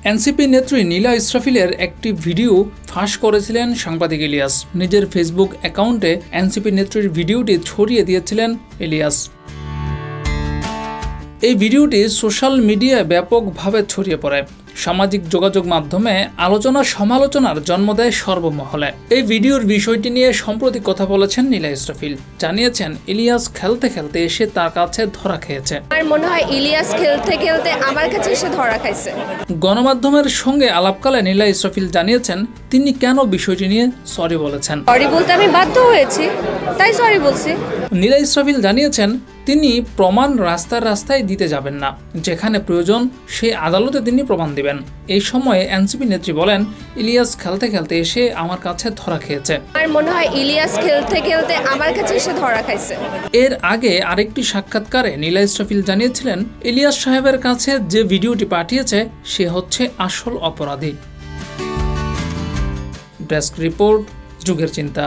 NCP নেত্রী নীলা ইসরাফিলের একটি video ফাঁস করেছিলেন সাংবাদিক ইলিয়াস। নিজের ফেসবুক অ্যাকাউন্টে এনসিপি নেত্রীর ভিডিওটি ছড়িয়ে দিয়েছিলেন ইলিয়াস। এই ভিডিওটি সোশ্যাল মিডিয়ায় ব্যাপকভাবে ছড়িয়ে পড়ে। সামাজিক যোগাযোগ মাধ্যমে আলোচনা সমালোচনার জন্ম দেয় সর্বমহলে। এই ভিডিওর বিষয়টি নিয়ে সম্প্রতি কথা বলেছেন নীলা ইসরাফিল। জানিয়েছেন ইলিয়াস খেলতে খেলতে এসে তার কাছে ধরা খেয়েছে। আমার মনে হয় ইলিয়াস খেলতে খেলতে আমার কাছে এসে ধরা খাইছে। গণমাধ্যমের সঙ্গে আলাপকালে নীলা ইসরাফিল জানিয়েছেন তিনি কেন বিষয়টি নিয়ে সরি বলেছেন। সরি বলতে আমি বাধ্য হয়েছি, তাই সরি বলছি। নীলা ইসরাফিল জানিয়েছেন তিনি প্রমাণ রাস্তায় দিতে যাবেন না, যেখানে প্রয়োজন সেই আদালতে তিনি প্রমাণ দিবেন। এই সময়ে এনসিপি নেত্রী বলেন ইলিয়াস খেলতে খেলতে এসে আমার কাছে ধরা খেয়েছে। আমার মনে হয় ইলিয়াস খেলতে খেলতে আমার কাছে এসে ধরা খাইছে। এর আগে আরেকটি সাক্ষাৎকারে নীলা ইসরাফিল জানিয়েছিলেন ইলিয়াস সাহেবের কাছে যে ভিডিওটি পাঠিয়েছে সে হচ্ছে আসল অপরাধী। ডেস্ক রিপোর্ট, যুগের চিন্তা।